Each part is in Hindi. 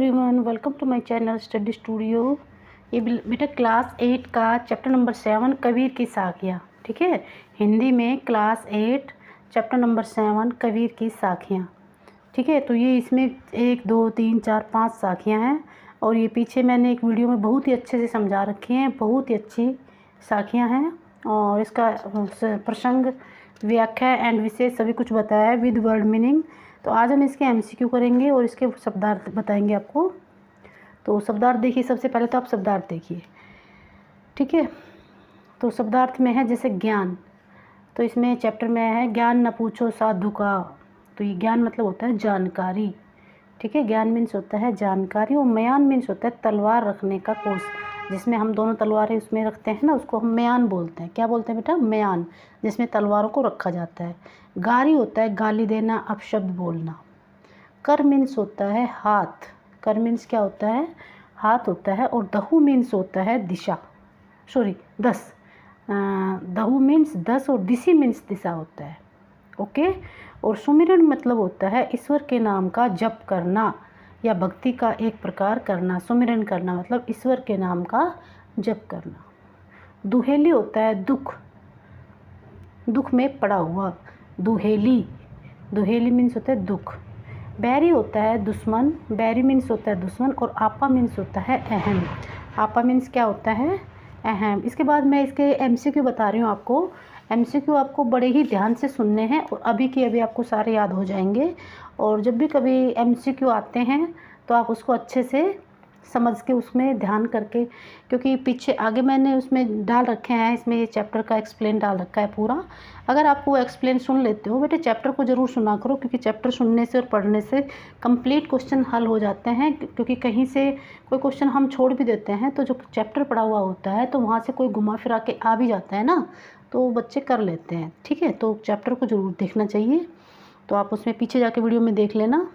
Everyone, welcome to my channel study studio. ये बेटा क्लास 8 का चैप्टर नंबर 7 कबीर की साखियाँ, ठीक है। हिंदी में क्लास 8 चैप्टर नंबर 7 कबीर की साखियाँ, ठीक है। तो ये इसमें 1 2 3 4 5 साखियाँ हैं और ये पीछे मैंने एक वीडियो में बहुत ही अच्छे से समझा रखी हैं। बहुत ही अच्छी साखियाँ हैं और इसका प्रसंग, व्याख्या एंड विशेष सभी कुछ बताया है विद वर्ड मीनिंग। तो आज हम इसके एमसीक्यू करेंगे और इसके शब्दार्थ बताएंगे आपको। तो शब्दार्थ देखिए, सबसे पहले तो आप शब्दार्थ देखिए, ठीक है। तो शब्दार्थ में है जैसे ज्ञान, तो इसमें चैप्टर में है ज्ञान न पूछो साधु का। तो ये ज्ञान मतलब होता है जानकारी, ठीक है। ज्ञान मीन्स होता है जानकारी और म्यान मीन्स होता है तलवार रखने का कोष, जिसमें हम दोनों तलवारें उसमें रखते हैं ना, उसको हम म्यान बोलते हैं। क्या बोलते हैं बेटा? म्यान, जिसमें तलवारों को रखा जाता है। गारी होता है गाली देना, अपशब्द बोलना। कर मीन्स होता है हाथ, कर मीन्स क्या होता है? हाथ होता है। और दहु मीन्स होता है दिशा, सॉरी 10, दहु मीन्स 10 और दिशी मीन्स दिशा होता है, ओके। और सुमिरन मतलब होता है ईश्वर के नाम का जप करना या भक्ति का एक प्रकार करना। सुमिरन करना मतलब ईश्वर के नाम का जप करना। दुहेली होता है दुख, दुख में पड़ा हुआ, दुहेली, दुहेली मीन्स होता है दुख। बैरी होता है दुश्मन, बैरी मीन्स होता है दुश्मन। और आपा मीन्स होता है अहम, आपा मीन्स क्या होता है? अहम। इसके बाद मैं इसके एमसीक्यू बता रही हूँ आपको। एमसीक्यू आपको बड़े ही ध्यान से सुनने हैं और अभी के अभी आपको सारे याद हो जाएंगे। और जब भी कभी एमसीक्यू आते हैं तो आप उसको अच्छे से समझ के उसमें ध्यान करके, क्योंकि पीछे आगे मैंने उसमें डाल रखे हैं, इसमें ये चैप्टर का एक्सप्लेन डाल रखा है पूरा। अगर आप वो एक्सप्लेन सुन लेते हो बेटे, चैप्टर को ज़रूर सुना करो, क्योंकि चैप्टर सुनने से और पढ़ने से कंप्लीट क्वेश्चन हल हो जाते हैं। क्योंकि कहीं से कोई क्वेश्चन हम छोड़ भी देते हैं तो जो चैप्टर पढ़ा हुआ होता है तो वहाँ से कोई घुमा फिरा के आ भी जाता है ना, तो बच्चे कर लेते हैं, ठीक है। तो चैप्टर को ज़रूर देखना चाहिए। तो आप उसमें पीछे जाके वीडियो में देख लेना।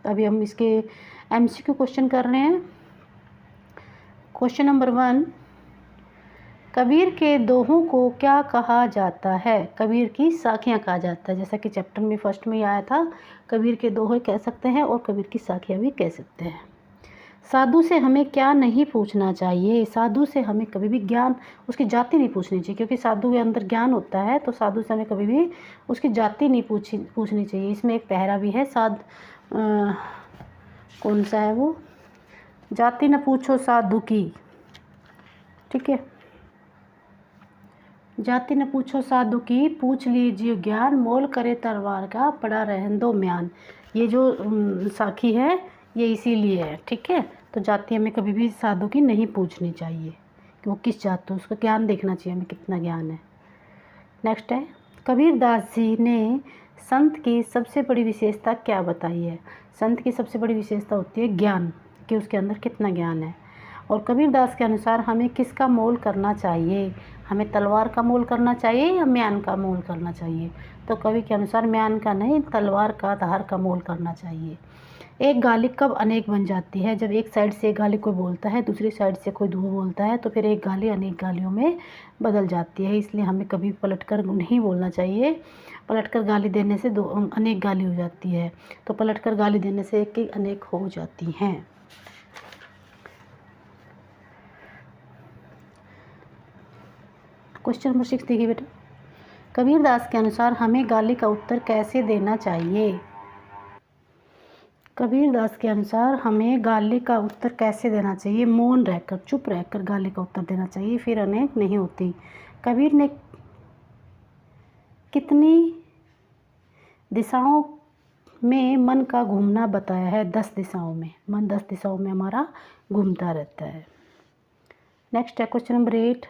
अभी हम इसके एमसीक्यू क्वेश्चन कर रहे हैं। क्वेश्चन नंबर 1, कबीर के दोहों को क्या कहा जाता है? कबीर की साखियाँ कहा जाता है। जैसा कि चैप्टर में फर्स्ट में ही आया था, कबीर के दोहे कह सकते हैं और कबीर की साखियाँ भी कह सकते हैं। साधु से हमें क्या नहीं पूछना चाहिए? साधु से हमें कभी भी ज्ञान, उसकी जाति नहीं पूछनी चाहिए, क्योंकि साधु के अंदर ज्ञान होता है। तो साधु से हमें कभी भी उसकी जाति नहीं पूछनी चाहिए। इसमें एक पहरा भी है, कौन सा है वो? जाति न पूछो साधु की, ठीक है। जाति न पूछो साधु की, पूछ लीजिए ज्ञान, मोल करे तलवार का, पड़ा रहन दो म्यान। ये जो साखी है ये इसीलिए है, ठीक है। तो जाति हमें कभी भी साधु की नहीं पूछनी चाहिए कि वो किस जात, उसका ज्ञान देखना चाहिए हमें कितना ज्ञान है। नेक्स्ट है, कबीर दास जी ने संत की सबसे बड़ी विशेषता क्या बताई है? संत की सबसे बड़ी विशेषता होती है ज्ञान, कि उसके अंदर कितना ज्ञान है। और कबीर दास के अनुसार हमें किसका मोल करना चाहिए? हमें तलवार का मोल करना चाहिए या म्यान का मोल करना चाहिए? तो कवि के अनुसार म्यान का नहीं, तलवार का, धार का मोल करना चाहिए। एक गाली कब अनेक बन जाती है? जब एक साइड से एक गाली कोई बोलता है, दूसरी साइड से कोई दूसरा बोलता है, तो फिर एक गाली अनेक गालियों में बदल जाती है। इसलिए हमें कभी पलटकर नहीं बोलना चाहिए। पलटकर गाली देने से दो अनेक गाली हो जाती है, तो पलटकर गाली देने से एक की अनेक हो जाती हैं। क्वेश्चन नंबर 6 देखिए बेटा, कबीर दास के अनुसार हमें गाली का उत्तर कैसे देना चाहिए? कबीर दास के अनुसार हमें गाली का उत्तर कैसे देना चाहिए? मौन रहकर, चुप रहकर गाली का उत्तर देना चाहिए, फिर अनेक नहीं होती। कबीर ने कितनी दिशाओं में मन का घूमना बताया है? 10 दिशाओं में। मन 10 दिशाओं में हमारा घूमता रहता है। नेक्स्ट है क्वेश्चन नंबर 8,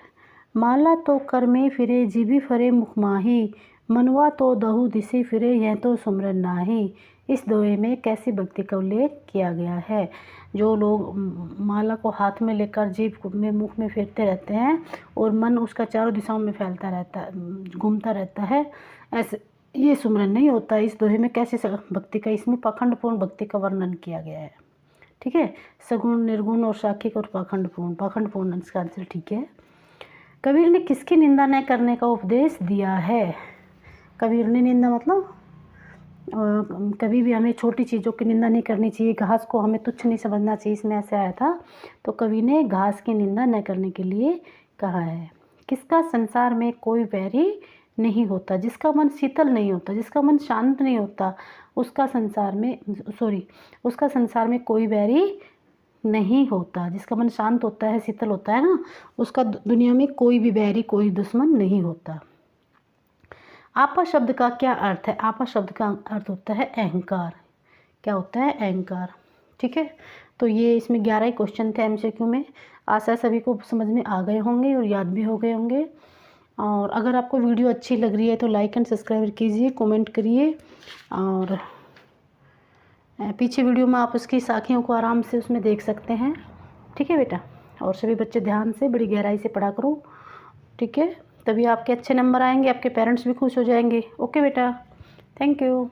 माला तो कर में फिरे जीभी फरे मुख माही, मनवा तो दहु दिशि फिरे यह तो सुमरन नाही। इस दोहे में कैसी भक्ति का उल्लेख किया गया है? जो लोग माला को हाथ में लेकर जीभ में मुख में फेरते रहते हैं और मन उसका चारों दिशाओं में फैलता रहता है, घूमता रहता है, ऐसे ये सुमरन नहीं होता। इस दोहे में कैसी भक्ति का, इसमें पाखंडपूर्ण भक्ति का वर्णन किया गया है, ठीक है। सगुण, निर्गुण और साखिक और पाखंडपूर्ण, पाखंडपूर्ण इसका आंसर ठीक है। कबीर ने किसकी निंदा न करने का उपदेश दिया है? कबीर ने, निंदा मतलब कभी भी हमें छोटी चीज़ों की निंदा नहीं करनी चाहिए, घास को हमें तुच्छ नहीं समझना चाहिए, इसमें ऐसे आया था। तो कवि ने घास की निंदा न करने के लिए कहा है। किसका संसार में कोई वैरी नहीं होता, जिसका मन शीतल नहीं होता, जिसका मन शांत नहीं होता, उसका संसार में कोई वैरी नहीं होता। जिसका मन शांत होता है, शीतल होता है ना, उसका दुनिया में कोई भी वैरी, कोई दुश्मन नहीं होता। आपा शब्द का क्या अर्थ है? आपा शब्द का अर्थ होता है अहंकार। क्या होता है? अहंकार। ठीक है, तो ये इसमें 11 ही क्वेश्चन थे एमसीक्यू में। आशा सभी को समझ में आ गए होंगे और याद भी हो गए होंगे। और अगर आपको वीडियो अच्छी लग रही है तो लाइक एंड सब्सक्राइब कीजिए, कमेंट करिए। और पीछे वीडियो में आप उसकी साखियों को आराम से उसमें देख सकते हैं। ठीक है बेटा, और सभी बच्चे ध्यान से बड़ी गहराई से पढ़ा करो। ठीक है, तभी आपके अच्छे नंबर आएंगे, आपके पेरेंट्स भी खुश हो जाएंगे। ओके बेटा, थैंक यू।